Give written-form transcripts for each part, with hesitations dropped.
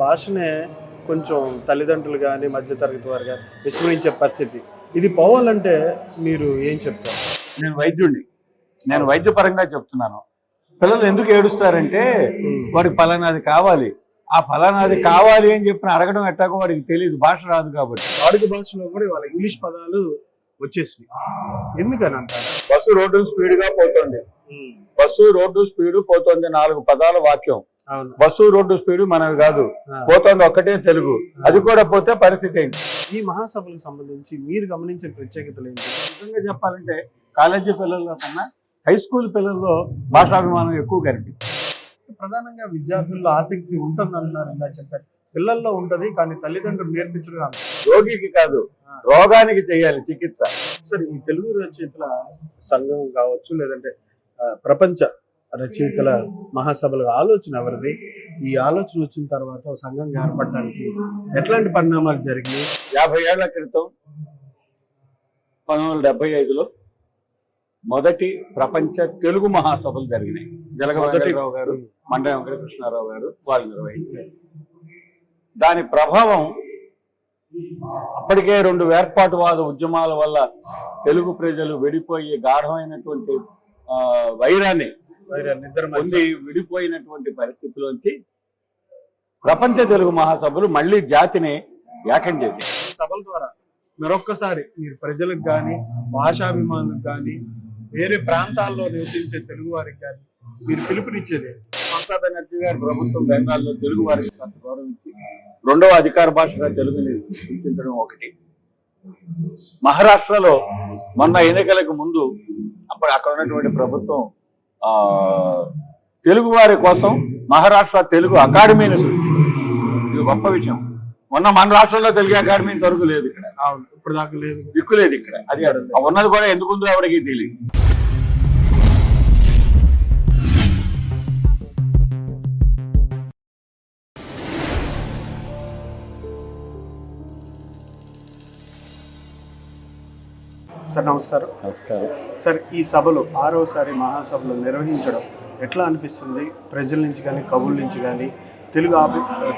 భాషనే కొంచెం తల్లిదండ్రులు కానీ మధ్యతరగతి వారు కానీ విస్మరించే పరిస్థితి. ఇది పోవాలంటే మీరు ఏం చెప్తారు? నేను వైద్యుడిని, నేను వైద్యపరంగా చెప్తున్నాను. పిల్లలు ఎందుకు ఏడుస్తారంటే వాడికి ఫలానాది కావాలి, ఆ ఫలానాది కావాలి అని చెప్పిన అడగడం ఎట్టాగో వాడికి తెలియదు, భాష రాదు కాబట్టి. వాడుక భాషలో కూడా వాళ్ళ ఇంగ్లీష్ పదాలు వచ్చేసినాయి. ఎందుకని అంటారు? బస్సు రోడ్డు స్పీడ్గా పోతుంది, బస్సు రోడ్డు స్పీడ్ పోతుంది 4 పదాల వాక్యం. బస్సు రోడ్డు స్పీడ్ మనవి కాదు, పోతుంది ఒక్కటే తెలుగు. అది కూడా పోతే పరిస్థితి ఏంటి? ఈ మహాసభలకు సంబంధించి మీరు గమనించిన ప్రత్యేకతలు ఏంటి? నిజంగా చెప్పాలంటే కాలేజీ పిల్లల్లో కన్నా హై స్కూల్ పిల్లల్లో భాషాభిమానం ఎక్కువ కనిపిస్తుంది. ప్రధానంగా విద్యార్థుల్లో ఆసక్తి ఉంటుందంటున్నారు, ఇలా చెప్పారు. పిల్లల్లో ఉంటది, కానీ తల్లిదండ్రులు నేర్పించడం రోగికి కాదు, రోగానికి చేయాలి చికిత్స. సరే, ఈ తెలుగు రచయితల సంఘం కావచ్చు, లేదంటే ప్రపంచ రచయితల మహాసభల ఆలోచన ఎవరిది? ఈ ఆలోచన వచ్చిన తర్వాత సంఘంగా ఏర్పడడానికి ఎట్లాంటి పరిణామాలు జరిగినాయి? 50 ఏళ్ల క్రితం 1975లో మొదటి ప్రపంచ తెలుగు మహాసభలు జరిగినాయి. జలగరావు గారు, మండల వెంకటకృష్ణారావు గారు వాళ్ళు నిర్వహించారు. దాని ప్రభావం అప్పటికే 2 వేర్పాటువాద ఉద్యమాల వల్ల తెలుగు ప్రజలు విడిపోయి గాఢమైనటువంటి వైరాన్ని పొంది విడిపోయినటువంటి పరిస్థితిలోంచి ప్రపంచ తెలుగు మహాసభలు మళ్ళీ జాతిని ఏకం చేసి సభల ద్వారా మరొక్కసారి మీరు ప్రజలకు కానీ, భాషాభిమానులకు కానీ, వేరే ప్రాంతాల్లో నివసించే తెలుగు వారికి కానీ మీరు పిలుపునిచ్చేది? మమతా బెనర్జీ గారి ప్రభుత్వం బెంగాల్లో తెలుగు వారికి గౌరవించి 2వ అధికార భాషగా తెలుగుని గుర్తించడం ఒకటి. మహారాష్ట్రలో మొన్న ఎన్నికలకు ముందు అక్కడ ఉన్నటువంటి ప్రభుత్వం తెలుగు వారి కోసం మహారాష్ట్ర తెలుగు అకాడమీని సృష్టించింది. ఇది గొప్ప విషయం. మొన్న మన రాష్ట్రంలో తెలుగు అకాడమీ తరగు లేదు, ఇక్కడ ఇప్పుడు దాకా లేదు, దిక్కు లేదు ఇక్కడ. అది ఉన్నది కూడా ఎందుకుందో ఎవరికి తెలియదు. సార్ నమస్కారం. నమస్కారం సార్, ఈ సభలు 6వసారి మహాసభలు నిర్వహించడం ఎట్లా అనిపిస్తుంది? ప్రజల నుంచి కానీ, కవుల నుంచి కానీ,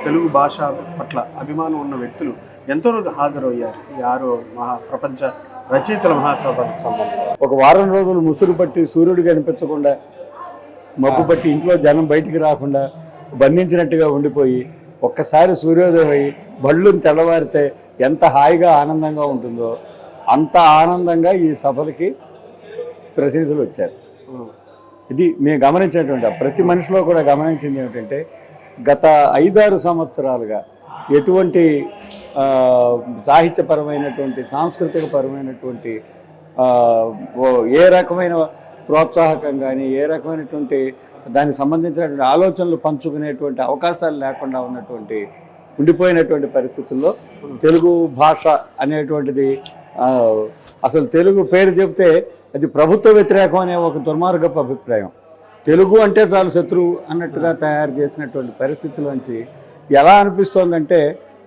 తెలుగు భాష పట్ల అభిమానం ఉన్న వ్యక్తులు ఎంతవరకు హాజరయ్యారు ఈ 6వ ప్రపంచ రచయితల మహాసభలకు సంబంధించి? ఒక వారం రోజులు ముసురు పట్టి సూర్యుడు కనిపించకుండా, మబ్బు పట్టి ఇంట్లో జనం బయటికి రాకుండా బంధించినట్టుగా ఉండిపోయి ఒక్కసారి సూర్యోదయం అయ్యి బళ్ళు తెల్లవారితే ఎంత హాయిగా ఆనందంగా ఉంటుందో అంత ఆనందంగా ఈ సభలకి ప్రతినిధులు వచ్చారు. ఇది మేము గమనించినటువంటి, ప్రతి మనిషిలో కూడా గమనించింది ఏమిటంటే, గత 5-6 సంవత్సరాలుగా ఎటువంటి సాహిత్యపరమైనటువంటి, సాంస్కృతిక పరమైనటువంటి ఏ రకమైన ప్రోత్సాహకం కానీ, ఏ రకమైనటువంటి దానికి సంబంధించినటువంటి ఆలోచనలు పంచుకునేటువంటి అవకాశాలు లేకుండా ఉండిపోయినటువంటి పరిస్థితుల్లో తెలుగు భాష అనేటువంటిది, అసలు తెలుగు పేరు చెప్తే అది ప్రభుత్వ వ్యతిరేకం అనే ఒక దుర్మార్గపు అభిప్రాయం. తెలుగు అంటే చాలు శత్రువు అన్నట్టుగా తయారు చేసినటువంటి పరిస్థితుల్లోంచి ఎలా అనిపిస్తోందంటే,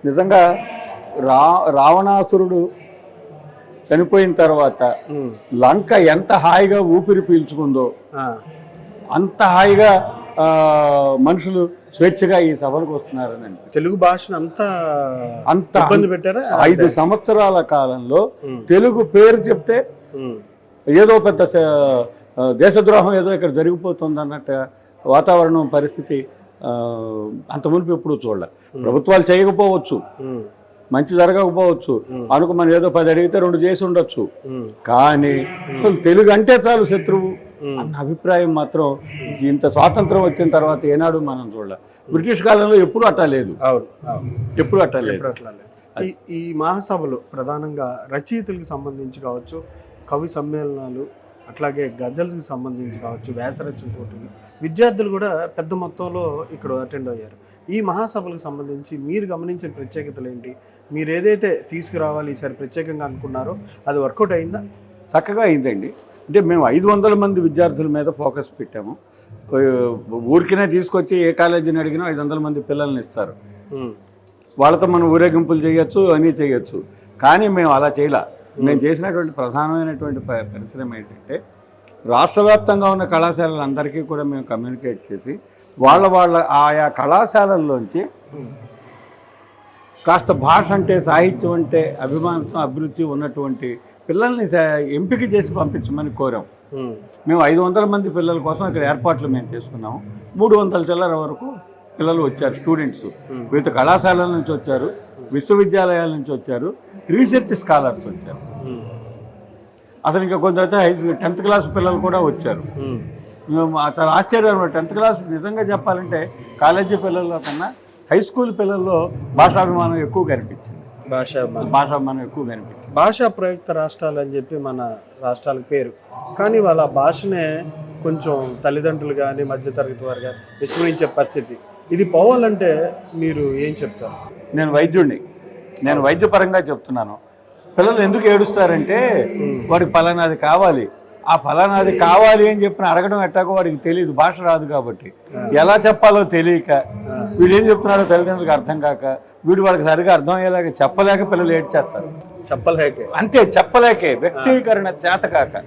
నిజంగా రావణాసురుడు చనిపోయిన తర్వాత లంక ఎంత హాయిగా ఊపిరి పీల్చుకుందో అంత హాయిగా మనుషులు స్వేచ్ఛగా ఈ సభలకు వస్తున్నారని. తెలుగు భాషను అంత ఇబ్బంది పెట్టారా? 5 సంవత్సరాల కాలంలో తెలుగు పేరు చెప్తే ఏదో పెద్ద దేశద్రోహం ఏదో ఇక్కడ జరిగిపోతుంది అన్నట్టు వాతావరణం, పరిస్థితి అంత మునుపు ఎప్పుడు చూడలే. ప్రభుత్వాలు చేయకపోవచ్చు, మంచి జరగకపోవచ్చు, మనం ఏదో 10 అడిగితే 2 చేసి ఉండొచ్చు, కానీ అసలు తెలుగు అంటే చాలు శత్రువు అన్న అభిప్రాయం మాత్రం ఇంత స్వాతంత్రం వచ్చిన తర్వాత ఏనాడు మనం చూడలే. బ్రిటిష్ కాలంలో ఎప్పుడు అట్టా లేదు, ఎప్పుడు అట్టా లేదు. ఈ మహాసభలు ప్రధానంగా రచయితలకు సంబంధించి కావచ్చు, కవి సమ్మేళనాలు, అట్లాగే గజల్స్కి సంబంధించి కావచ్చు, వ్యాసరచన పోటీలు, విద్యార్థులు కూడా పెద్ద మొత్తంలో ఇక్కడ అటెండ్ అయ్యారు. ఈ మహాసభలకు సంబంధించి మీరు గమనించిన ప్రత్యేకతలు ఏంటి? మీరు ఏదైతే తీసుకురావాలి ఈసారి ప్రత్యేకంగా అనుకున్నారో అది వర్కౌట్ అయిందా? చక్కగా అయిందండి. అంటే మేము 500 మంది విద్యార్థుల మీద ఫోకస్ పెట్టాము. ఊరికినే తీసుకొచ్చి ఏ కాలేజీని అడిగినా 500 మంది పిల్లల్ని ఇస్తారు. వాళ్ళతో మనం ఊరేగింపులు చేయొచ్చు, అన్నీ చేయొచ్చు, కానీ మేము అలా చేయలే. మేము చేసినటువంటి ప్రధానమైనటువంటి పరిశ్రమ ఏంటంటే, రాష్ట్ర వ్యాప్తంగా ఉన్న కళాశాలలందరికీ కూడా మేము కమ్యూనికేట్ చేసి వాళ్ళ ఆయా కళాశాలల్లోంచి కాస్త భాష అంటే, సాహిత్యం అంటే అభిమానం, అభిరుచి ఉన్నటువంటి పిల్లల్ని ఎంపిక చేసి పంపించమని కోరాం. మేము 500 మంది పిల్లల కోసం ఇక్కడ ఏర్పాట్లు మేము చేసుకున్నాము. 300 చిల్లర వరకు పిల్లలు వచ్చారు, స్టూడెంట్స్. వివిధ కళాశాలల నుంచి వచ్చారు, విశ్వవిద్యాలయాల నుంచి వచ్చారు, రీసెర్చ్ స్కాలర్స్ వచ్చారు. అసలు ఇంకా కొందరైతే 10th క్లాస్ పిల్లలు కూడా వచ్చారు. మేము చాలా ఆశ్చర్యం. 10th క్లాస్ నిజంగా చెప్పాలంటే కాలేజీ పిల్లల కన్నా హై స్కూల్ పిల్లల్లో భాషాభిమానం ఎక్కువ కనిపించింది. భాషాభిమానం ఎక్కువ కనిపించింది. భాషా ప్రయుక్త రాష్ట్రాలు అని చెప్పి మన రాష్ట్రాలకు పేరు, కానీ వాళ్ళ భాషనే కొంచెం తల్లిదండ్రులు కానీ మధ్యతరగతి వారు కానీ విస్మరించే పరిస్థితి. ఇది పోవాలంటే మీరు ఏం చెప్తారు? నేను వైద్యుడిని, నేను వైద్యపరంగా చెప్తున్నాను. పిల్లలు ఎందుకు ఏడుస్తారంటే వాడికి ఫలానాది కావాలి, ఆ ఫలానాది కావాలి అని చెప్పిన అడగడం ఎట్టాకో వాడికి తెలియదు, భాష రాదు కాబట్టి. ఎలా చెప్పాలో తెలియక, వీడు ఏం చెప్తున్నాడో తల్లిదండ్రులకు అర్థం కాక, వీడు వాడికి సరిగా అర్థం అయ్యేలాగా చెప్పలేక పిల్లలు ఏడ్చేస్తారు. చెప్పలేకే, అంతే, చెప్పలేకే, వ్యక్తీకరణ చేత కాక.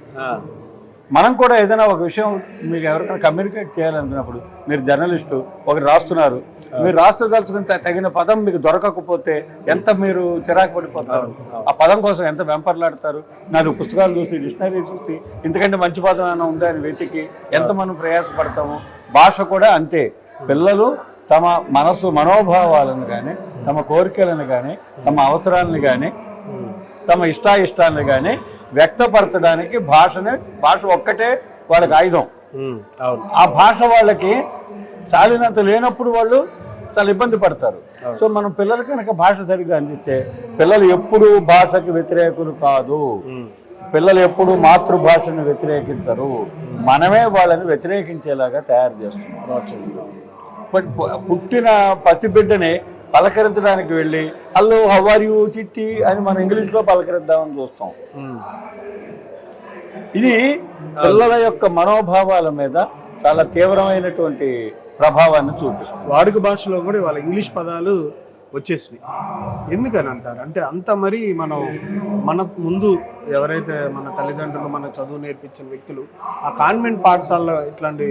మనం కూడా ఏదైనా ఒక విషయం మీకు ఎవరికైనా కమ్యూనికేట్ చేయాలనుకున్నప్పుడు, మీరు జర్నలిస్టు ఒకటి రాస్తున్నారు, మీరు రాస్తదలుచుకుని తగిన పదం మీకు దొరకకపోతే ఎంత మీరు చిరాకు పడిపోతారు, ఆ పదం కోసం ఎంత వెంపర్లాడతారు. 4 పుస్తకాలు చూసి, డిక్షనరీ చూసి ఇంతకంటే మంచి పదం ఏమైనా ఉందా అని వెతికి ఎంత మనం ప్రయాసపడతాము. భాష కూడా అంతే. పిల్లలు తమ మనోభావాలను కానీ, తమ కోరికలను కానీ, తమ అవసరాలను కానీ, తమ ఇష్టాయిష్టాలను కానీ వ్యక్తపరచడానికి భాష ఒక్కటే వాళ్ళకి ఆయుధం. ఆ భాష వాళ్ళకి చాలినంత లేనప్పుడు వాళ్ళు చాలా ఇబ్బంది పడతారు. సో మనం పిల్లలు కనుక భాష సరిగ్గా అందిస్తే పిల్లలు ఎప్పుడూ భాషకి వ్యతిరేకులు కాదు, పిల్లలు ఎప్పుడూ మాతృభాషను వ్యతిరేకించరు. మనమే వాళ్ళని వ్యతిరేకించేలాగా తయారు చేస్తున్నాం. పుట్టిన పసిబిడ్డని పలకరించడానికి వెళ్ళి హలో హౌ ఆర్ యూ చిట్టి అని మనం ఇంగ్లీష్లో పలకరిద్దామని చూస్తాం. ఇది పిల్లల యొక్క మనోభావాల మీద చాలా తీవ్రమైనటువంటి ప్రభావాన్ని చూపిస్తుంది. వాడుక భాషలో కూడా వాళ్ళ ఇంగ్లీష్ పదాలు వచ్చేసినాయి. ఎందుకని అంటారు అంటే అంత మరి మన ముందు ఎవరైతే మన తల్లిదండ్రులు మన చదువు నేర్పించిన వ్యక్తులు ఆ కాన్వెంట్ పాఠశాలలో ఇట్లాంటి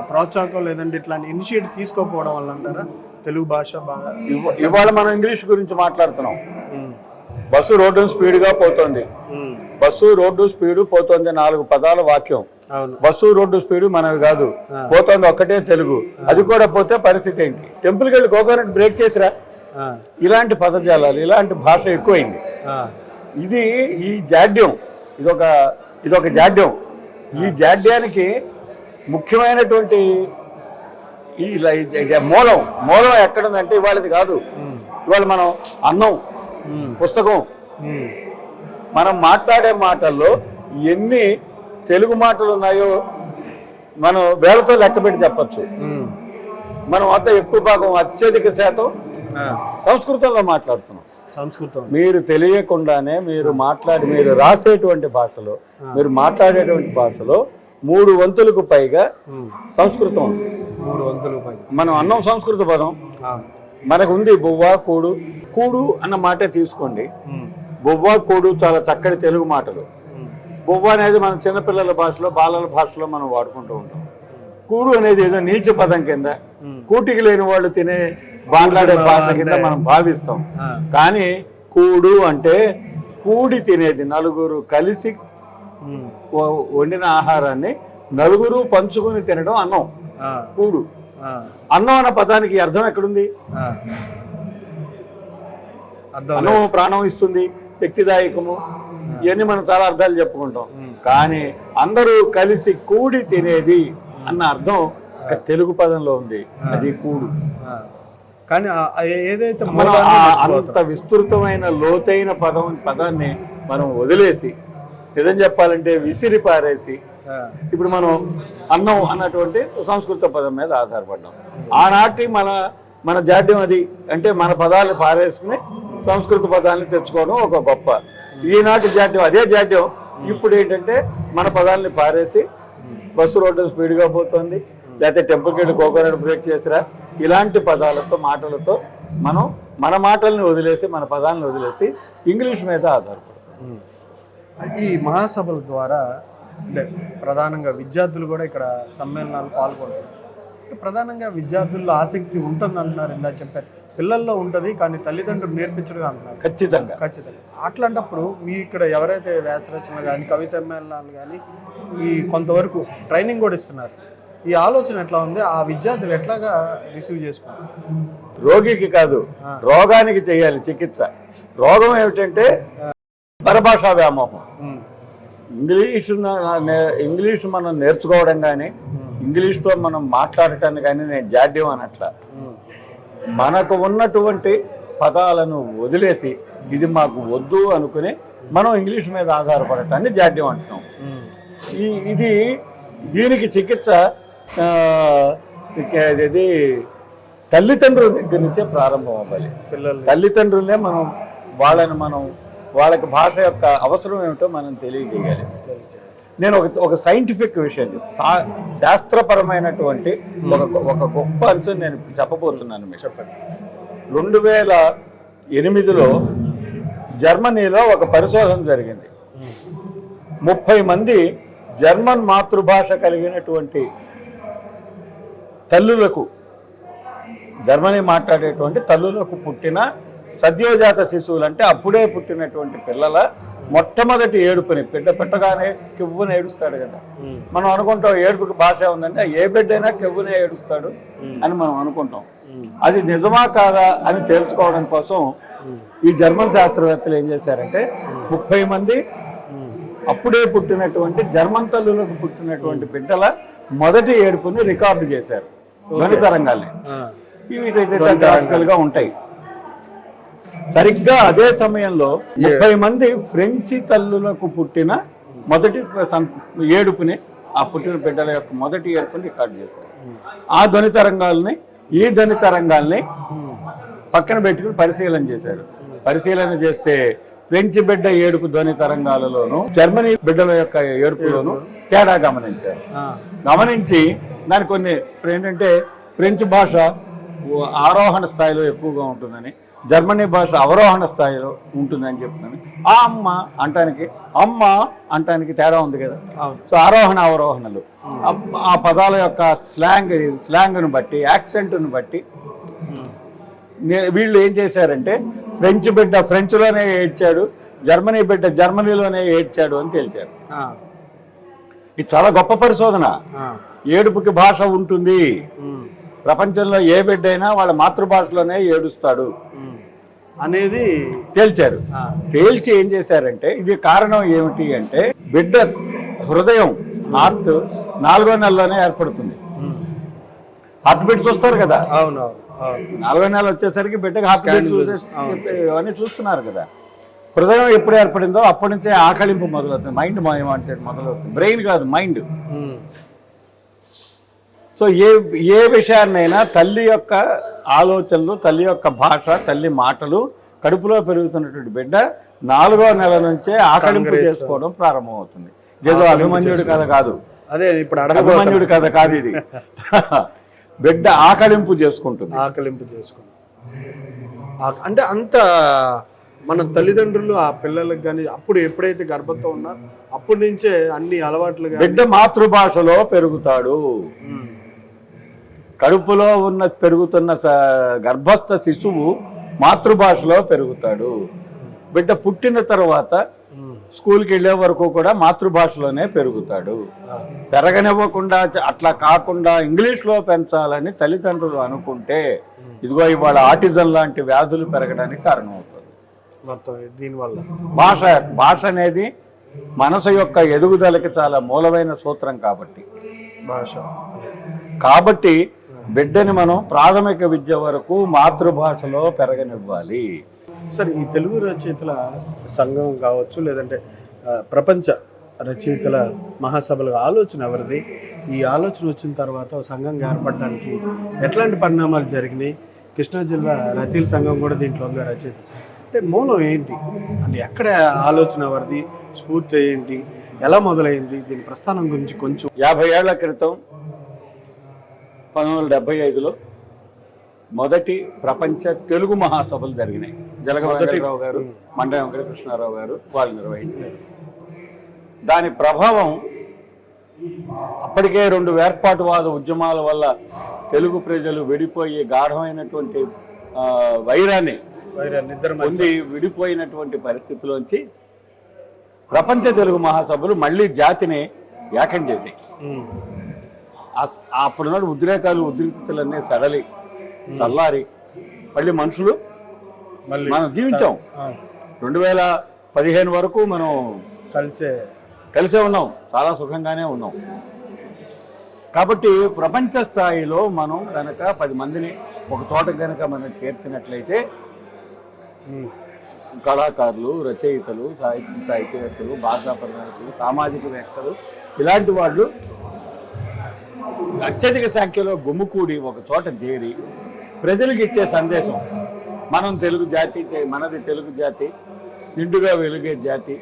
ప్రోత్సాహం లేదంటే ఇట్లాంటి ఇనిషియేటివ్ తీసుకోకపోవడం వల్ల అంటారా తెలుగు భాష బాగా? ఇవాళ మనం ఇంగ్లీష్ గురించి మాట్లాడుతున్నాం. బస్సు రోడ్డు స్పీడ్గా పోతుంది, బస్సు రోడ్డు స్పీడ్ పోతుంది 4 పదాల వాక్యం. బస్సు రోడ్డు స్పీడ్ మనవి కాదు, పోతుంది ఒక్కటే తెలుగు. అది కూడా పోతే పరిస్థితి ఏంటి? టెంపుల్కి వెళ్ళి కోకోనట్ బ్రేక్ చేసిరా, ఇలాంటి పదజాలాలు, ఇలాంటి భాష ఎక్కువైంది. ఈ జాడ్యం, ఇదొక జాడ్యం. ఈ జాడ్యానికి ముఖ్యమైనటువంటి ఈ మూలం ఎక్కడుందంటే ఇవాళది కాదు. ఇవాళ మనం అన్నం, పుస్తకం, మనం మాట్లాడే మాటల్లో ఎన్ని తెలుగు మాటలు ఉన్నాయో మనం వేలతో లెక్క పెట్టి చెప్పచ్చు. మనం అంతా ఎక్కువ భాగం, అత్యధిక శాతం సంస్కృతంలో మాట్లాడుతున్నాం. మీరు తెలియకుండానే మీరు రాసేటువంటి భాషలో, మీరు మాట్లాడేటువంటి భాషలో 3 వంతులకు పైగా సంస్కృతం ఉంది. 3 వంతులకు పైగా. మనం అన్నం సంస్కృత పదం మనకు ఉంది. బొవ్వ, కూడు. కూడు అన్న మాటే తీసుకోండి. బొవ్వ, కూడు చాలా చక్కటి తెలుగు మాటలు. బొవ్వ అనేది మన చిన్నపిల్లల భాషలో, బాలల భాషలో మనం వాడుకుంటూ ఉంటాం. కూడు అనేది ఏదో నీచ పదం కింద, కూటికి లేని వాళ్ళు మాట్లాడే భాష కింద మనం భావిస్తాం. కానీ కూడు అంటే కూడి తినేది, నలుగురు కలిసి వండిన ఆహారాన్ని నలుగురు పంచుకొని తినడం అన్నం, కూడు. అన్నం అన్న పదానికి అర్థం ఎక్కడుంది? అన్నం ప్రాణం ఇస్తుంది, శక్తిదాయకము, ఇవన్నీ మనం చాలా అర్థాలు చెప్పుకుంటాం. కానీ అందరూ కలిసి కూడి తినేది అన్న అర్థం తెలుగు పదంలో ఉంది, అది కూడు. కానీ ఏదైతే మనం అంత విస్తృతమైన లోతైన పదాన్ని మనం వదిలేసి, నిజం చెప్పాలంటే విసిరి పారేసి, ఇప్పుడు మనం అన్నం అన్నటువంటి సంస్కృత పదం మీద ఆధారపడ్డాం. ఆనాటి మన జాడ్యం అది. అంటే మన పదాలు పారేసుకుని సంస్కృత పదాలను తెచ్చుకోవడం ఒక గొప్ప. ఈనాటి జాడ్యం అదే జాడ్యం. ఇప్పుడు ఏంటంటే మన పదాలని పారేసి బస్సు రోడ్డు స్పీడ్గా పోతుంది, లేకపోతే టెంపుల్కి వెళ్ళి కోకోనట్ బ్రేక్ చేసిరా, ఇలాంటి పదాలతో, మాటలతో మనం మన మాటల్ని వదిలేసి, మన పదాలను వదిలేసి ఇంగ్లీష్ మీద ఆధారపడతాం. ఈ మహాసభల ద్వారా అంటే ప్రధానంగా విద్యార్థులు కూడా ఇక్కడ సమ్మేళనాలు పాల్గొంటారు. ప్రధానంగా విద్యార్థుల్లో ఆసక్తి ఉంటుంది అంటున్నారు. ఇందా చెప్పారు పిల్లల్లో ఉంటుంది, కానీ తల్లిదండ్రులు నేర్పించడం అంటున్నారు. ఖచ్చితంగా. అట్లాంటప్పుడు మీ ఇక్కడ ఎవరైతే వ్యాసరచనలు కానీ కవి సమ్మేళనాలు కానీ ఈ కొంతవరకు ట్రైనింగ్ కూడా ఇస్తున్నారు, ఈ ఆలోచన ఎట్లా ఉంది? ఆ విద్యార్థులు ఎట్లాగా రిసీవ్ చేసుకున్నారు? రోగికి కాదు, రోగానికి చేయాలి చికిత్స. రోగం ఏమిటంటే పరభాషా వ్యామోహం. ఇంగ్లీషు మనం నేర్చుకోవడం కానీ ఇంగ్లీష్లో మనం మాట్లాడటానికి కానీ నేను జాడ్యం అనట్లా. మనకు ఉన్నటువంటి పదాలను వదిలేసి ఇది మాకు వద్దు అనుకుని మనం ఇంగ్లీష్ మీద ఆధారపడటాన్ని జాడ్యం అంటున్నాం. దీనికి చికిత్స ఇది తల్లిదండ్రుల దగ్గర నుంచే ప్రారంభం అవ్వాలి. తల్లిదండ్రులే వాళ్ళకి భాష యొక్క అవసరం ఏమిటో మనం తెలియజేయాలి. నేను ఒక సైంటిఫిక్ విషయం, శాస్త్రపరమైనటువంటి ఒక గొప్ప అంశం నేను చెప్పబోతున్నాను మీకు. చెప్పండి. 2008లో జర్మనీలో ఒక పరిశోధన జరిగింది. 30 మంది జర్మన్ మాతృభాష కలిగినటువంటి తల్లులకు, జర్మనీ మాట్లాడేటువంటి తల్లులకు పుట్టిన సద్యోజాత శిశువులు, అంటే అప్పుడే పుట్టినటువంటి పిల్లల మొట్టమొదటి ఏడుపుని, బిడ్డ పెట్టగానే కెవ్వుని ఏడుస్తాడు కదా. మనం అనుకుంటాం ఏడుపుకి భాష ఉందంటే ఏ బిడ్డైనా కెవ్వునే ఏడుస్తాడు అని మనం అనుకుంటాం. అది నిజమా కాదా అని తెలుసుకోవడం కోసం ఈ జర్మన్ శాస్త్రవేత్తలు ఏం చేశారంటే 30 మంది అప్పుడే పుట్టినటువంటి జర్మన్ తల్లులకు పుట్టినటువంటి బిడ్డల మొదటి ఏడుపుని రికార్డు చేశారు. ధ్వని తరంగాల్ని ఇవి ఉంటాయి. సరిగ్గా అదే సమయంలో 30 మంది ఫ్రెంచి తల్లులకు పుట్టిన మొదటి ఏడుపుని, ఆ పుట్టిన బిడ్డల యొక్క మొదటి ఏడుపుని రికార్డు చేశారు. ఆ ధ్వని తరంగాల్ని ఈ ధ్వని తరంగాల్ని పక్కన పెట్టుకుని పరిశీలన చేశారు. పరిశీలన చేస్తే ఫ్రెంచి బిడ్డ ఏడుపు ధ్వని తరంగాలలోను జర్మనీ బిడ్డల యొక్క ఏడుపులోను తేడా గమనించారు. గమనించి దాని కొన్ని ఏంటంటే ఫ్రెంచ్ భాష ఆరోహణ స్థాయిలో ఎక్కువగా ఉంటుందని, జర్మనీ భాష అవరోహణ స్థాయిలో ఉంటుందని చెప్తున్నాను. ఆ అమ్మ అంటానికి తేడా ఉంది కదా. సో ఆరోహణ అవరోహణలు ఆ పదాల యొక్క స్లాంగ్ను బట్టి, యాక్సెంట్ను బట్టి వీళ్ళు ఏం చేశారంటే ఫ్రెంచ్ బిడ్డ ఫ్రెంచ్లోనే ఏడ్చాడు, జర్మనీ బిడ్డ జర్మనీలోనే ఏడ్చాడు అని తేల్చారు. ఇది చాలా గొప్ప పరిశోధన. ఏడుపుకి భాష ఉంటుంది. ప్రపంచంలో ఏ బిడ్డ అయినా వాళ్ళ మాతృభాషలోనే ఏడుస్తాడు అనేది తేల్చారు. తేల్చి ఏం చేశారంటే ఇది కారణం ఏమిటి అంటే బిడ్డ హృదయం హార్ట్ 4వ నెలలోనే ఏర్పడుతుంది. హార్ట్ బీట్ చూస్తారు కదా. 4వ నెల వచ్చేసరికి బిడ్డకి హార్ట్ బీట్ అని చూస్తున్నారు కదా. హృదయం ఎప్పుడు ఏర్పడిందో అప్పటి నుంచే ఆకలింపు మొదలవుతుంది. మైండ్ అంటే మొదలవుతుంది. బ్రెయిన్ కాదు, మైండ్. సో ఏ విషయాన్నైనా తల్లి యొక్క ఆలోచనలు, తల్లి యొక్క భాష, తల్లి మాటలు కడుపులో పెరుగుతున్నటువంటి బిడ్డ 4వ నెల నుంచే ఆకలింపు చేసుకోవడం ప్రారంభమవుతుంది. ఏదో అభిమన్యుడి కథ కాదు, అదే ఇప్పుడు అభిమన్యుడి కథ కాదు ఇది. బిడ్డ ఆకలింపు చేసుకుంటుంది. అంటే అంత మన తల్లిదండ్రులు ఆ పిల్లలకు కానీ అప్పుడు ఎప్పుడైతే గర్భంతో ఉన్నారో అప్పటి నుంచే అన్ని అలవాట్లు. బిడ్డ మాతృభాషలో పెరుగుతాడు. కడుపులో పెరుగుతున్న గర్భస్థ శిశువు మాతృభాషలో పెరుగుతాడు. బిడ్డ పుట్టిన తర్వాత స్కూల్కి వెళ్ళే వరకు కూడా మాతృభాషలోనే పెరుగుతాడు. పెరగనివ్వకుండా అట్లా కాకుండా ఇంగ్లీష్లో పెంచాలని తల్లిదండ్రులు అనుకుంటే ఇదిగో ఇవాళ ఆటిజం లాంటి వ్యాధులు పెరగడానికి కారణమవుతుంది. దీనివల్ల భాష అనేది మనసు యొక్క ఎదుగుదలకి చాలా మూలమైన సూత్రం కాబట్టి బిడ్డని మనం ప్రాథమిక విద్య వరకు మాతృభాషలో పెరగనివ్వాలి. సరే, ఈ తెలుగు రచయితల సంఘం కావచ్చు, లేదంటే ప్రపంచ రచయితల మహాసభల ఆలోచన ఎవరిది? ఈ ఆలోచన వచ్చిన తర్వాత సంఘంగా ఏర్పడడానికి ఎట్లాంటి పరిణామాలు జరిగినాయి? కృష్ణా జిల్లా రచయితల సంఘం కూడా దీంట్లో ఉంది. రచయిత అంటే మూలం ఏంటి, అంటే ఎక్కడ ఆలోచన ఎవరిది, స్ఫూర్తి ఏంటి, ఎలా మొదలైంది, దీని ప్రస్థానం గురించి కొంచెం. 50 ఏళ్ల క్రితం 1975లో మొదటి ప్రపంచ తెలుగు మహాసభలు జరిగినాయి. జలగం వెంకటరావు గారు, మండలం వెంకటకృష్ణారావు గారు వాళ్ళు నిర్వహించారు. దాని ప్రభావం అప్పటికే 2 వేర్పాటువాద ఉద్యమాల వల్ల తెలుగు ప్రజలు విడిపోయి గాఢమైనటువంటి వైరాన్ని ఇద్దరు పొంది విడిపోయినటువంటి పరిస్థితిలోంచి ప్రపంచ తెలుగు మహాసభలు మళ్ళీ జాతిని ఏకం చేశాయి. అప్పుడున్న ఉద్రిక్తతలన్నీ సడలి చల్లారి మళ్ళీ మనుషులు మనం జీవించాం. 2015 వరకు మనం కలిసే ఉన్నాం, చాలా సుఖంగానే ఉన్నాం. కాబట్టి ప్రపంచ స్థాయిలో మనం కనుక 10 మందిని ఒక చోట కనుక మనం చేర్చినట్లయితే కళాకారులు, రచయితలు, సాహిత్యవేత్తలు, భాషా పరిణామకులు, సామాజికవేత్తలు ఇలాంటి వాళ్ళు అత్యధిక సంఖ్యలో గుమ్ముకూడి ఒక చోట చేరి ప్రజలకు ఇచ్చే సందేశం, మనం తెలుగు జాతి, మనది తెలుగు జాతి, నిండుగా వెలిగే జాతి,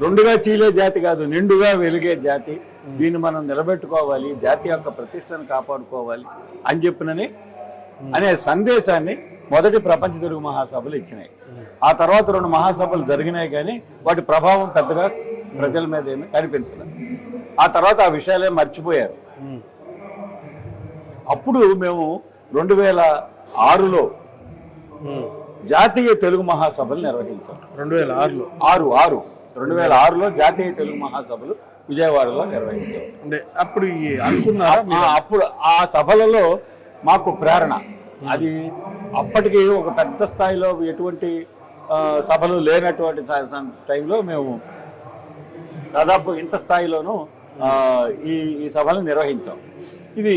రెండుగా చీలే జాతి కాదు, నిండుగా వెలిగే జాతి, దీన్ని మనం నిలబెట్టుకోవాలి, జాతి యొక్క ప్రతిష్టను కాపాడుకోవాలి అని చెప్పినని అనే సందేశాన్ని మొదటి ప్రపంచ తెలుగు మహాసభలు ఇచ్చినాయి. ఆ తర్వాత 2 మహాసభలు జరిగినాయి, కానీ వాటి ప్రభావం పెద్దగా ప్రజల మీద ఏమీ కనిపించలేదు. ఆ తర్వాత ఆ విషయాలే మర్చిపోయారు. అప్పుడు మేము 2006లో జాతీయ తెలుగు మహాసభలు నిర్వహించాం. 2006లో జాతీయ తెలుగు మహాసభలు విజయవాడలో నిర్వహించాం. అంటే అప్పుడు అప్పుడు ఆ సభలలో మాకు ప్రేరణ అది. అప్పటికి ఒక పెద్ద స్థాయిలో ఎటువంటి సభలు లేనటువంటి టైంలో మేము దాదాపు ఇంత స్థాయిలోనూ ఈ సభలు నిర్వహించాం. ఇది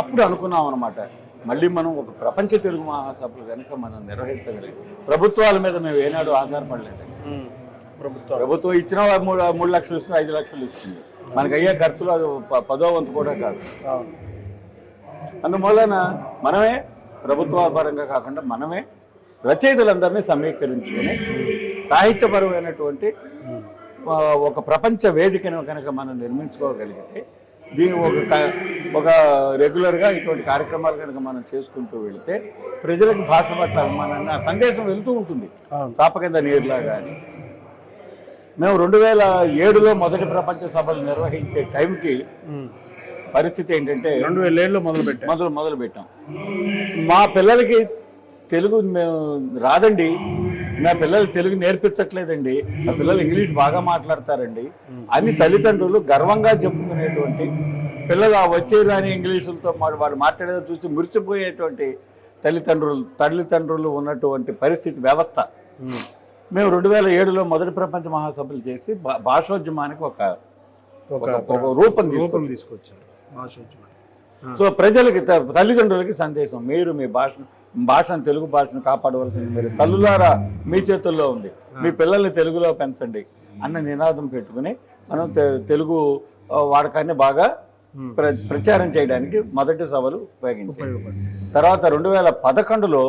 అప్పుడు అనుకున్నాం అన్నమాట, మళ్ళీ మనం ఒక ప్రపంచ తెలుగు మహాసభలు కనుక మనం నిర్వహించగలిగి, ప్రభుత్వాల మీద మేము ఏనాడు ఆధారపడలేదు. ప్రభుత్వం ఇచ్చిన 3 లక్షలు ఇస్తుంది, 5 లక్షలు ఇస్తుంది, మనకు అయ్యే ఖర్చులు అది 10వ వంతు కూడా కాదు. అందువలన మనమే ప్రభుత్వ పరంగా కాకుండా మనమే రచయితలందరినీ సమీకరించుకొని సాహిత్యపరమైనటువంటి ఒక ప్రపంచ వేదికను కనుక మనం నిర్మించుకోగలిగితే, దీని ఒక రెగ్యులర్గా ఇటువంటి కార్యక్రమాలు కనుక మనం చేసుకుంటూ వెళితే ప్రజలకు భాష పట్ల అభిమానాన్ని ఆ సందేశం వెళ్తూ ఉంటుంది చాప కింద నీరులాగా. అని మేము 2007లో మొదటి ప్రపంచ సభలు నిర్వహించే టైంకి పరిస్థితి ఏంటంటే 2007లో మొదలు పెట్టాం. మా పిల్లలకి తెలుగు మేము రాదండి, నా పిల్లలు తెలుగు నేర్పించట్లేదండి, నా పిల్లలు ఇంగ్లీష్ బాగా మాట్లాడతారండి అని తల్లిదండ్రులు గర్వంగా చెప్పుకునేటువంటి, పిల్లలు ఆ వచ్చే రాని ఇంగ్లీషులతో వాడు మాట్లాడేది చూసి మురిసిపోయేటువంటి తల్లిదండ్రులు ఉన్నటువంటి పరిస్థితి వ్యవస్థ. మేము 2007లో మొదటి ప్రపంచ మహాసభలు చేసి భాషోద్యమానికి ఒక రూపం తీసుకొచ్చారు. సో ప్రజలకి, తల్లిదండ్రులకి సందేశం, మీరు మీ భాషను తెలుగు భాషను కాపాడవలసింది మీరు తల్లులారా మీ చేతుల్లో ఉంది, మీ పిల్లల్ని తెలుగులో పెంచండి అన్న నినాదం పెట్టుకుని మనం తెలుగు వాడకాన్ని బాగా ప్రచారం చేయడానికి మొదటి సభలు ఉపయోగించాం. తర్వాత 2011లో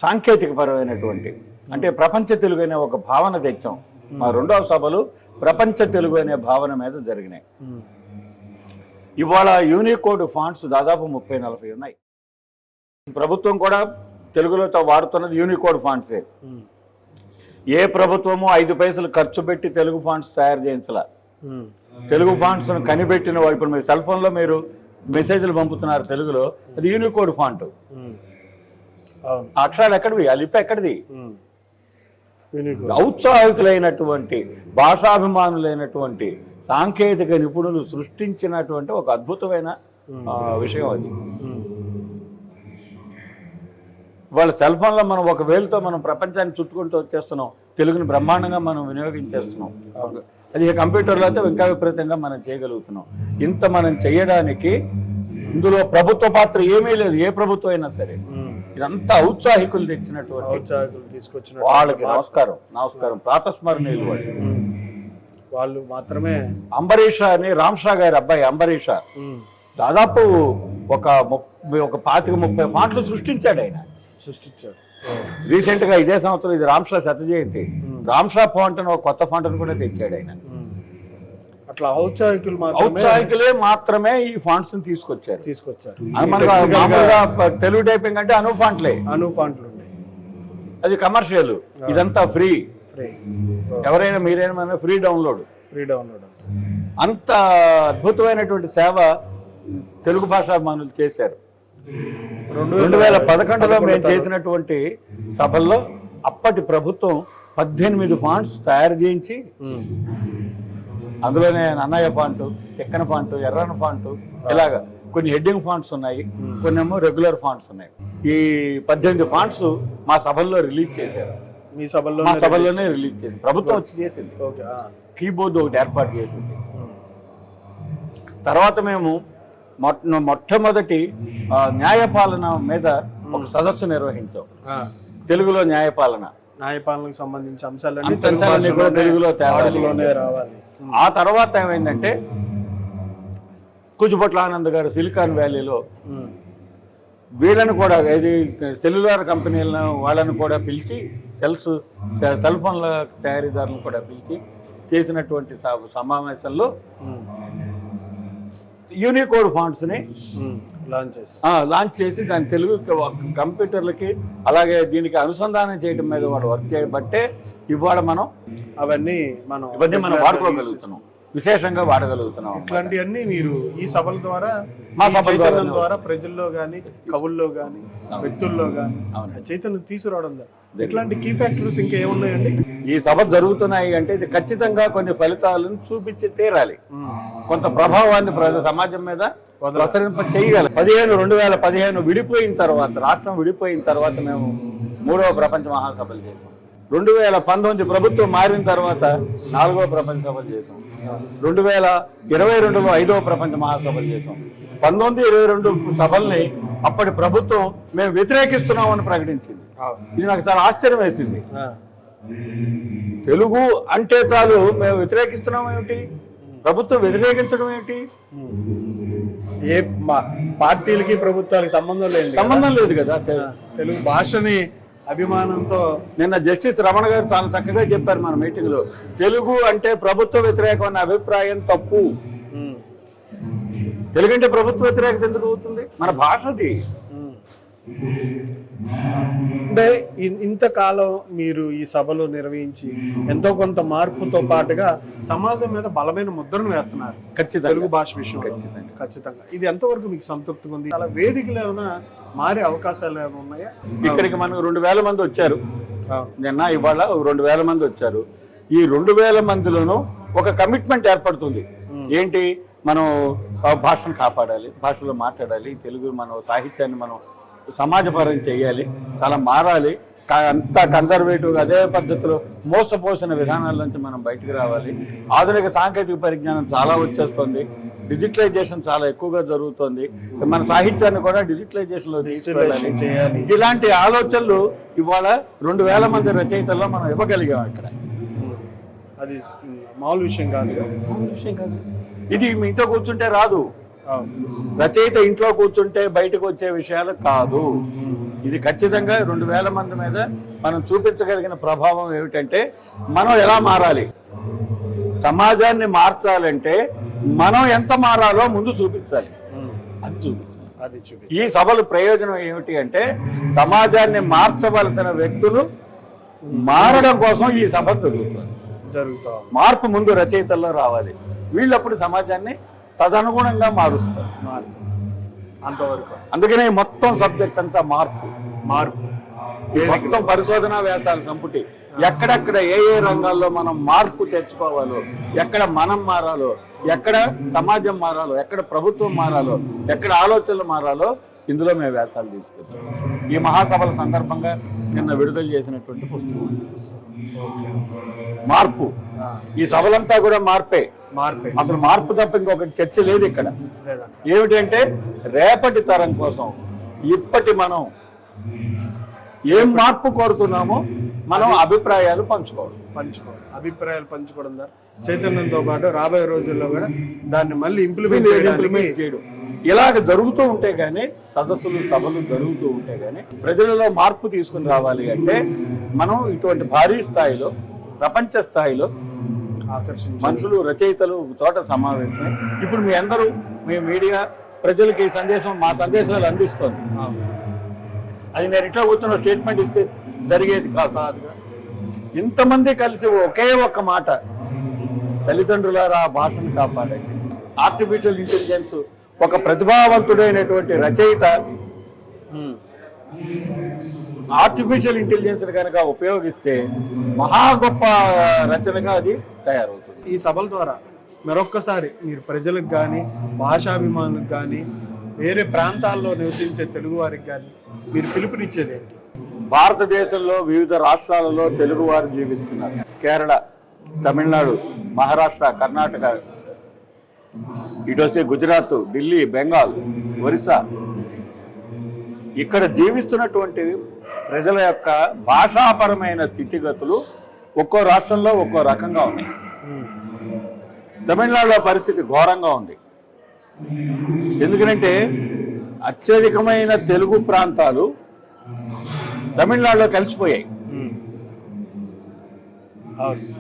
సాంకేతిక పరమైనటువంటి, అంటే ప్రపంచ తెలుగు అనే ఒక భావన తెచ్చాం. మా 2వ సభలు ప్రపంచ తెలుగు అనే భావన మీద జరిగినాయి. ఇవాళ యూనికోడ్ ఫాంట్స్ దాదాపు 30-40 ఉన్నాయి. ప్రభుత్వం కూడా తెలుగులో వాడుతున్నది యూనికోడ్ ఫాంట్సే. ఏ ప్రభుత్వము 5 పైసలు ఖర్చు పెట్టి తెలుగు ఫాంట్స్ తయారు చేయించాల. తెలుగు ఫాంట్స్ కనిపెట్టిన వాళ్ళు, ఇప్పుడు మీరు సెల్ ఫోన్లో మీరు మెసేజ్లు పంపుతున్నారు తెలుగులో, అది యూనికోడ్ ఫాంట్. అక్షరాలు ఎక్కడివి, ఆ లిపి ఎక్కడిది? ఔత్సాహికులైనటువంటి, భాషాభిమానులైనటువంటి, సాంకేతిక నిపుణులు సృష్టించినటువంటి ఒక అద్భుతమైన విషయం అది. వాళ్ళ సెల్ ఫోన్లో మనం ఒక వేలుతో మనం ప్రపంచాన్ని చుట్టుకుంటూ వచ్చేస్తున్నాం, తెలుగుని బ్రహ్మాండంగా మనం వినియోగించేస్తున్నాం. అది కంప్యూటర్లో అయితే ఇంకా విపరీతంగా మనం చేయగలుగుతున్నాం. ఇంత మనం చేయడానికి ఇందులో ప్రభుత్వ పాత్ర ఏమీ లేదు, ఏ ప్రభుత్వం అయినా సరే. ఇదంతా ఔత్సాహికులు తీసుకొచ్చిన వాళ్ళకి నమస్కారం ప్రాతస్మరణీయులు వాళ్ళు మాత్రమే. అంబరీష అని రామ్షా గారి అబ్బాయి అంబరీష దాదాపు ఒక 25-30 ఫాంట్లు సృష్టించాడు. రీసెంట్ గా ఇదే సంవత్సరం, ఇది రామ్షా శత జయంతి, రామ్షా ఫాంట్ అని ఒక కొత్త ఫాంట్ కూడా తెచ్చాడు ఆయన. అట్లా ఔత్సాహికులే మాత్రమే ఈ ఫాంట్స్ తీసుకొచ్చారు. తెలుగు టైపింగ్ అంటే అను ఫాంట్లు అది కమర్షియల్, ఇదంతా ఫ్రీ. ఎవరైనా మీరైనా ఫ్రీ డౌన్లోడ్. అంత అద్భుతమైనటువంటి సేవ తెలుగు భాషాభిమానులు చేశారు. 2011లో మేము చేసినటువంటి సభల్లో అప్పటి ప్రభుత్వం 18 ఫాంట్స్ తయారు చేయించి అందులోనే Nannaya font, Tikkana font, Errana font, ఇలాగా కొన్ని హెడ్డింగ్ ఫాంట్స్ ఉన్నాయి, కొన్ని ఏమో రెగ్యులర్ ఫాంట్స్ ఉన్నాయి. ఈ 18 ఫాంట్స్ మా సభల్లో రిలీజ్ చేశారు. మీ సభల్లో? మా సభల్లోనే రిలీజ్ చేసింది, ప్రభుత్వం వచ్చి చేసింది. కీబోర్డ్ ఒకటి ఏర్పాటు చేసింది. తర్వాత మేము మొట్టమొదటి న్యాయపాలన మీద ఒక సదస్సు నిర్వహించాం. తెలుగులో న్యాయపాలనకు సంబంధించిన అంశాలన్నీ కూడా తెలుగులో తేవాలోనే రావాలి. ఆ తర్వాత ఏమైందంటే కుజుపట్ల ఆనంద్ గారు సిలికాన్ వ్యాలీలో వీళ్ళని కూడా ఇది సెల్యులార్ కంపెనీలను వాళ్ళని కూడా పిలిచి సెల్ ఫోన్ల తయారీదారులను కూడా పిలిచి చేసినటువంటి సమావేశంలో యూనికోడ్ ఫాంట్స్ని లాంచ్ చేసి దాని తెలుగు కంప్యూటర్లకి అలాగే దీనికి అనుసంధానం చేయడం మీద వాళ్ళు వర్క్ చేయబట్టే ఇవాళ మనం ఇవన్నీ మనం వాడుకోగలుగుతున్నాం, విశేషంగా వాడగలుగుతున్నాం. ఇట్లాంటివన్నీ మీరు ఈ సభల ద్వారా ద్వారా ప్రజల్లో కానీ కవుల్లో కానీ వ్యక్తుల్లో కానీ చైతన్యం తీసుకురావడం ఇట్లాంటి కీ ఫ్యాక్టర్స్ ఇంకా ఏమున్నాయండి? ఈ సభ జరుగుతున్నాయి అంటే ఇది ఖచ్చితంగా కొన్ని ఫలితాలను చూపించి తీరాలి, కొంత ప్రభావాన్ని సమాజం మీద ప్రసరింప చేయగలి. 2015 విడిపోయిన తర్వాత, రాష్ట్రం విడిపోయిన తర్వాత మేము 3వ ప్రపంచ మహాసభలు చేసాం. 2019 ప్రభుత్వం మారిన తర్వాత 4వ ప్రపంచ సభలు చేసాం. 2022లో 5వ ప్రపంచ మహాసభలు చేసాం. 1922 సభల్ని అప్పటి ప్రభుత్వం మేము వ్యతిరేకిస్తున్నామని ప్రకటించింది. ఇది నాకు చాలా ఆశ్చర్యం వేసింది. తెలుగు అంటే చాలు మేము వ్యతిరేకిస్తున్నాం ఏమిటి, ప్రభుత్వం వ్యతిరేకించడం ఏమిటి? ఏ పార్టీలకి ప్రభుత్వానికి సంబంధం లేదు కదా. తెలుగు భాషని అభిమానంతో నిన్న జస్టిస్ రమణ గారు చాలా చక్కగా చెప్పారు మన మీటింగ్ లో. తెలుగు అంటే ప్రభుత్వ వ్యతిరేకం అనే అభిప్రాయం తప్పు. తెలుగు అంటే ప్రభుత్వ వ్యతిరేకత ఎందుకు అవుతుంది? మన భాషది. అంటే ఇంతకాలం మీరు ఈ సభలు నిర్వహించి ఎంతో కొంత మార్పుతో పాటుగా సమాజం మీద బలమైన ముద్రను వేస్తున్నారు తెలుగు భాష విషయం. ఖచ్చితంగా ఇది ఎంతవరకు మీకు సంతృప్తిగా ఉంది? అలా వేదికలు ఏమైనా మారే అవకాశాలు ఏమైనా ఉన్నాయా? ఇక్కడికి మనకు 2000 మంది వచ్చారు నిన్న, ఇవాళ 2000 మంది వచ్చారు. ఈ 2000 మందిలోనూ ఒక కమిట్మెంట్ ఏర్పడుతుంది. ఏంటి? మనం భాషను కాపాడాలి, భాషలో మాట్లాడాలి, తెలుగు మన సాహిత్యాన్ని మనం సమాజపరం చేయాలి, చాలా మారాలి, అంత కన్జర్వేటివ్ అదే పద్ధతిలో మోసపోసిన విధానాల నుంచి మనం బయటకు రావాలి. ఆధునిక సాంకేతిక పరిజ్ఞానం చాలా వచ్చేస్తుంది, డిజిటలైజేషన్ చాలా ఎక్కువగా జరుగుతుంది, మన సాహిత్యాన్ని కూడా డిజిటలైజేషన్లో తీసుకెళ్ళాలి. ఇలాంటి ఆలోచనలు ఇవాళ 2000 మంది రచయితల్లో మనం ఇవ్వగలిగాం. ఇక్కడ అది మామూలు విషయం కాదు. ఇది మీ ఇంట్లో కూర్చుంటే రాదు. రచయిత ఇంట్లో కూర్చుంటే బయటకు వచ్చే విషయాలు కాదు. ఇది ఖచ్చితంగా 2000 మంది మీద మనం చూపించగలిగిన ప్రభావం ఏమిటంటే, మనం ఎలా మారాలి, సమాజాన్ని మార్చాలంటే మనం ఎంత మారాలో ముందు చూపించాలి. అది చూపిస్తాం. ఈ సభలు ప్రయోజనం ఏమిటి అంటే, సమాజాన్ని మార్చవలసిన వ్యక్తులు మారడం కోసం ఈ సభ జరుగుతుంది. మార్పు ముందు రచయితల్లో రావాలి. వీళ్ళప్పుడు సమాజాన్ని తదనుగుణంగా మారుస్తారు. అంతవరకు అందుకనే మొత్తం సబ్జెక్ట్ అంతా మార్పు. మొత్తం పరిశోధనా వ్యాసాల సంపుటి. ఎక్కడెక్కడ ఏ రంగాల్లో మనం మార్పు తెచ్చుకోవాలో, ఎక్కడ మనం మారాలో, ఎక్కడ సమాజం మారాలో, ఎక్కడ ప్రభుత్వం మారాలో, ఎక్కడ ఆలోచనలు మారాలో ఇందులో మేము వ్యాసాలు తీసుకొచ్చాం. ఈ మహాసభల సందర్భంగా నిన్న విడుదల చేసినటువంటి పుస్తకం మార్పు. ఈ సభలంతా కూడా మార్పే. అసలు మార్పు తప్ప ఇంకొకటి చర్చ లేదు ఇక్కడ. ఏమిటంటే, రేపటి తరం కోసం ఇప్పటి మనం ఏం మార్పు కోరుతున్నామో మనం అభిప్రాయాలు పంచుకోవాలి. అభిప్రాయాలు పంచుకోవడం ద్వారా చైతన్యంతో పాటు రాబోయే రోజుల్లో కూడా దాన్ని మళ్ళీ ఇంప్లిమెంట్ చేయడం ఇలాగ జరుగుతూ ఉంటే గానీ, సదస్సులు సభలు జరుగుతూ ఉంటే గానీ ప్రజలలో మార్పు తీసుకుని రావాలి అంటే మనం ఇటువంటి భారీ స్థాయిలో, ప్రపంచ స్థాయిలో మనుషులు, రచయితలు చోట సమావేశమై, ఇప్పుడు మీ అందరూ, మీ మీడియా ప్రజలకి సందేశం, మా సందేశాలు అందిస్తుంది. అది నేను ఇట్లా కూర్చున్న స్టేట్మెంట్ ఇస్తే జరిగేది కాదు. ఇంతమంది కలిసి ఒకే ఒక్క మాట, తల్లిదండ్రులారా ఆ భాషను కాపాడండి. ఆర్టిఫిషియల్ ఇంటెలిజెన్స్ ఒక ప్రతిభావంతుడైనటువంటి రచయిత ఆర్టిఫిషియల్ ఇంటెలిజెన్స్ కనుక ఉపయోగిస్తే మహా గొప్ప రచనగా అది తయారవుతుంది. ఈ సభల ద్వారా మరొక్కసారి మీరు ప్రజలకు కానీ, భాషాభిమానులకు కానీ, వేరే ప్రాంతాల్లో నివసించే తెలుగు వారికి కానీ మీరు పిలుపునిచ్చేది ఏంటి? భారతదేశంలో వివిధ రాష్ట్రాలలో తెలుగు వారు జీవిస్తున్నారు. కేరళ, తమిళనాడు, మహారాష్ట్ర, కర్ణాటక, ఇటు వస్తే గుజరాత్, ఢిల్లీ, బెంగాల్, ఒరిస్సా, ఇక్కడ జీవిస్తున్నటువంటి ప్రజల యొక్క భాషాపరమైన స్థితిగతులు ఒక్కో రాష్ట్రంలో ఒక్కో రకంగా ఉన్నాయి. తమిళనాడులో పరిస్థితి ఘోరంగా ఉంది. ఎందుకంటే అత్యధికమైన తెలుగు ప్రాంతాలు తమిళనాడులో కలిసిపోయాయి.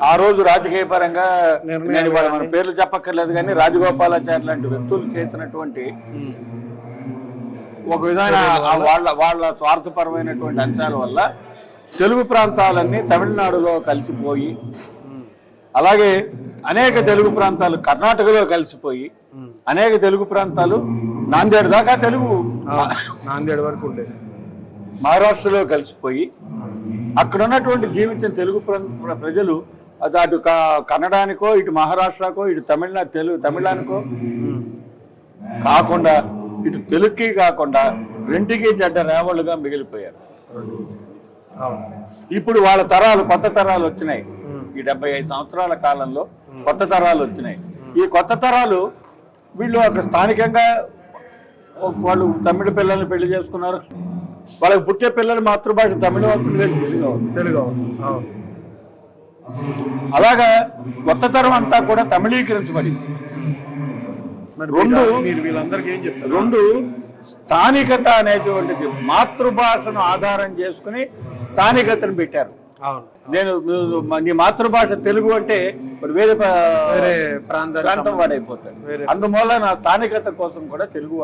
ఆ రోజు రాజకీయ పరంగా నేను మన పేర్లు చెప్పక్కర్లేదు కానీ రాజగోపాలాచారి లాంటి వ్యక్తులు చేసినటువంటి ఒక విధమైన వాళ్ళ స్వార్థపరమైనటువంటి అంశాల వల్ల తెలుగు ప్రాంతాలన్నీ తమిళనాడులో కలిసిపోయి, అలాగే అనేక తెలుగు ప్రాంతాలు కర్ణాటకలో కలిసిపోయి, అనేక తెలుగు ప్రాంతాలు నాందేడ్ దాకా తెలుగు, నాందేడ్ వరకు ఉండేది, మహారాష్ట్రలో కలిసిపోయి అక్కడ ఉన్నటువంటి జీవితం తెలుగు ప్రజలు అటు కన్నడానికో, ఇటు మహారాష్ట్రకో, ఇటు తమిళానికో కాకుండా, ఇటు తెలుగుకి కాకుండా రెంటికి చెడ్డ రేవళ్ళుగా మిగిలిపోయారు. ఇప్పుడు వాళ్ళ తరాలు, కొత్త తరాలు వచ్చినాయి. ఈ 75 సంవత్సరాల కాలంలో కొత్త తరాలు వచ్చినాయి. ఈ కొత్త తరాలు వీళ్ళు అక్కడ స్థానికంగా వాళ్ళు తమిళ పిల్లల్ని పెళ్లి చేసుకున్నారు. వాళ్ళకి పుట్టే పిల్లలు మాతృభాష తమిళ, తెలుగు. అలాగా కొత్త తరం అంతా కూడా తమిళీకరించబడి రెండు స్థానికత అనేటువంటిది మాతృభాషను ఆధారం చేసుకుని స్థానికతను పెట్టారు. నేను నీ మాతృభాష తెలుగు అంటే వేరే ప్రాంతం వాడైపోతాడు. అందువల్ల నా స్థానికత కోసం కూడా తెలుగు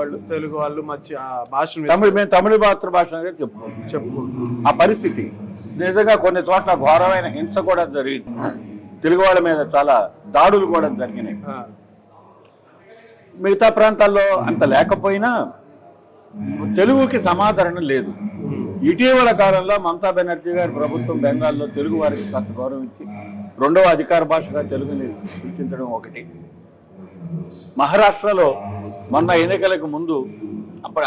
వాళ్ళు మంచి భాష మేము తమిళ మాతృభాష చెప్పుకుంటాం. ఆ పరిస్థితి నిజంగా కొన్ని చోట్ల ఘోరమైన హింస కూడా జరిగింది. తెలుగు వాళ్ళ మీద చాలా దాడులు కూడా జరిగినాయి. మిగతా ప్రాంతాల్లో అంత లేకపోయినా తెలుగుకి సమాదరణ లేదు. ఇటీవల కాలంలో మమతా బెనర్జీ గారి ప్రభుత్వం బెంగాల్లో తెలుగు వారికి కొంత గౌరవించి రెండవ అధికార భాషగా తెలుగుని గుర్తించడం ఒకటి. మహారాష్ట్రలో మొన్న ఎన్నికలకు ముందు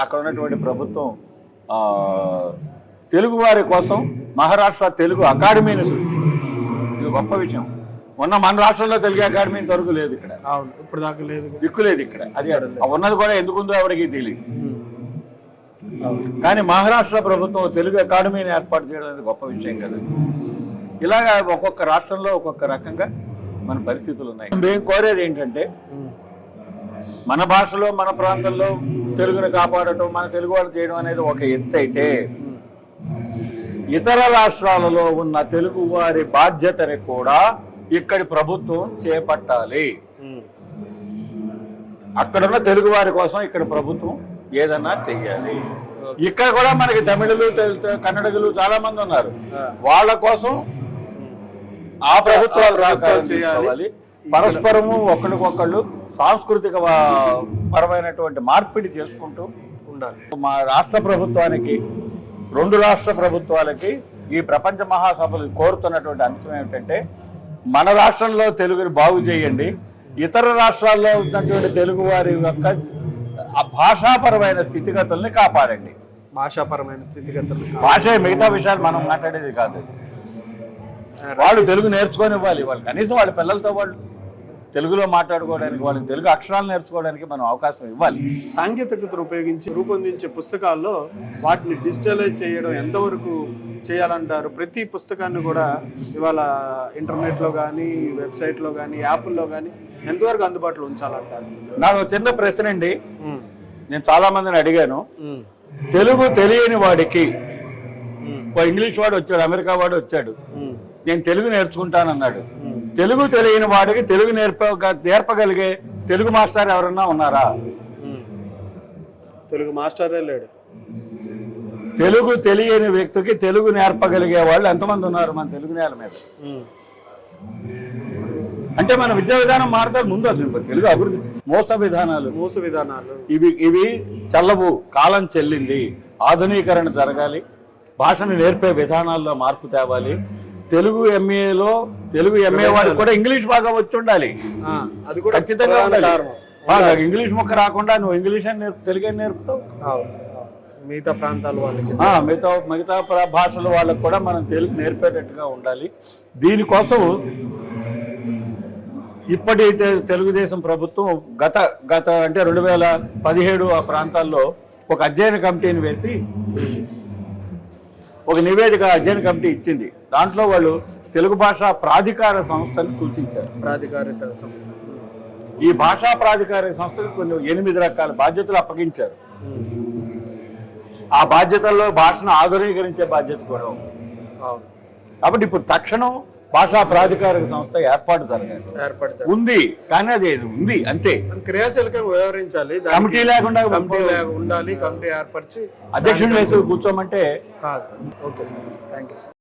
అక్కడ ఉన్నటువంటి ప్రభుత్వం తెలుగు వారి కోసం మహారాష్ట్ర తెలుగు అకాడమీని సృష్టించింది. ఇది గొప్ప విషయం. మొన్న మన రాష్ట్రంలో తెలుగు అకాడమీ ఇంతవరకు లేదు. ఇక్కడ ఇప్పుడు దాకా లేదు, దిక్కులేదు. ఇక్కడ అది ఉన్నది కూడా ఎందుకుందో ఎవరికి తెలియదు. కానీ మహారాష్ట్ర ప్రభుత్వం తెలుగు అకాడమీని ఏర్పాటు చేయడం అనేది గొప్ప విషయం కదా. ఇలాగా ఒక్కొక్క రాష్ట్రంలో ఒక్కొక్క రకంగా మన పరిస్థితులు ఉన్నాయి. మేము కోరేది ఏంటంటే మన భాషలో మన ప్రాంతంలో తెలుగుని కాపాడటం, మన తెలుగు వాళ్ళు చేయడం అనేది ఒక ఎత్తు అయితే, ఇతర రాష్ట్రాలలో ఉన్న తెలుగు వారి బాధ్యతని కూడా ఇక్కడి ప్రభుత్వం చేపట్టాలి. అక్కడున్న తెలుగు వారి కోసం ఇక్కడ ప్రభుత్వం ఏదన్నా చెయ్యాలి. ఇక్కడ కూడా మనకి తమిళులు, కన్నడలు చాలా మంది ఉన్నారు. వాళ్ళ కోసం ఆ ప్రభుత్వాలు సహకారం చేయాలి. పరస్పరము ఒకరికొకళ్ళు సాంస్కృతిక పరమైనటువంటి మార్పిడి చేసుకుంటూ ఉండాలి. మా రాష్ట్ర ప్రభుత్వానికి, రెండు రాష్ట్ర ప్రభుత్వాలకి ఈ ప్రపంచ మహాసభలు కోరుతున్నటువంటి అంశం ఏమిటంటే, మన రాష్ట్రంలో తెలుగుని బాగు చేయండి, ఇతర రాష్ట్రాల్లో ఉన్నటువంటి తెలుగు వారి యొక్క భాషాపరమైన స్థితిగతుల్ని కాపాడండి. భాష మిగతా విషయాలు మనం మాట్లాడేది కాదు. వాళ్ళు తెలుగు నేర్చుకొని ఇవ్వాలి. వాళ్ళు కనీసం వాళ్ళ పిల్లలతో వాళ్ళు తెలుగులో మాట్లాడుకోవడానికి, వాళ్ళకి తెలుగు అక్షరాలు నేర్చుకోవడానికి మనం అవకాశం ఇవ్వాలి. సాంకేతికతను ఉపయోగించి రూపొందించే పుస్తకాల్లో వాటిని డిజిటలైజ్ చేయడం ఎంతవరకు చేయాలంటారు? ప్రతి పుస్తకాన్ని కూడా ఇవాళ ఇంటర్నెట్లో కానీ, వెబ్సైట్లో కానీ, యాప్ల్లో కానీ ఎంతవరకు అందుబాటులో ఉంచాలంటారు? నాకు చిన్న ప్రశ్న అండి. నేను చాలా మందిని అడిగాను. తెలుగు తెలియని వాడికి, ఇంగ్లీష్ వాడు వచ్చాడు, అమెరికా వాడు వచ్చాడు, నేను తెలుగు నేర్చుకుంటానన్నాడు. తెలుగు తెలియని వాడికి తెలుగు నేర్పగలిగే తెలుగు మాస్టర్ ఎవరన్నా ఉన్నారా? తెలుగు మాస్టరే లేడు. తెలుగు తెలియని వ్యక్తికి తెలుగు నేర్పగలిగే వాళ్ళు ఎంతమంది ఉన్నారు మన తెలుగు నేల మీద? అంటే మన విద్యా విధానం మారుతారు. ముందు అసలు తెలుగు అభివృద్ధి మోస విధానాలు ఇవి చల్లవు, కాలం చెల్లింది, ఆధునీకరణ జరగాలి, భాషను నేర్పే విధానాల్లో మార్పు తేవాలి. తెలుగు ఎంఏ వాడికి కూడా ఇంగ్లీష్ బాగా వచ్చి ఉండాలి, అది కూడా ఖచ్చితంగా ఉండాలి. ఇంగ్లీష్ ముక్క రాకుండా నువ్వు ఇంగ్లీష్ అని తెలుగు అని నేర్పుతావు. మిగతా ప్రాంతాల వాళ్ళకి మిగతా భాషల వాళ్ళకు కూడా మనం తెలుగు నేర్పేటట్టుగా ఉండాలి. దీనికోసం ఇప్పటి తెలుగుదేశం ప్రభుత్వం గత అంటే 2017 ఆ ప్రాంతాల్లో ఒక అధ్యయన కమిటీని వేసి ఒక నివేదిక అధ్యయన కమిటీ ఇచ్చింది. దాంట్లో వాళ్ళు తెలుగు భాషా ప్రాధికార సంస్థను సూచించారు. ప్రాధికారిక సంస్థ, ఈ భాషా ప్రాధికారిక సంస్థకు కొన్ని 8 రకాల బాధ్యతలు అప్పగించారు. ఆ బాధ్యతల్లో భాషను ఆధునీకరించే బాధ్యత కూడా ఉంది. కాబట్టి ఇప్పుడు తక్షణం భాషా ప్రాధికారిక సంస్థ ఏర్పాటు జరగాలి. ఉంది కానీ అది ఉంది అంతే, క్రియాశీలకంగా వ్యవహరించాలి. కమిటీ లేకుండా ఉండాలి. కమిటీ ఏర్పరిచి అధ్యక్షుడు వేసి కూర్చోమంటే కాదు. Okay sir, thank you sir.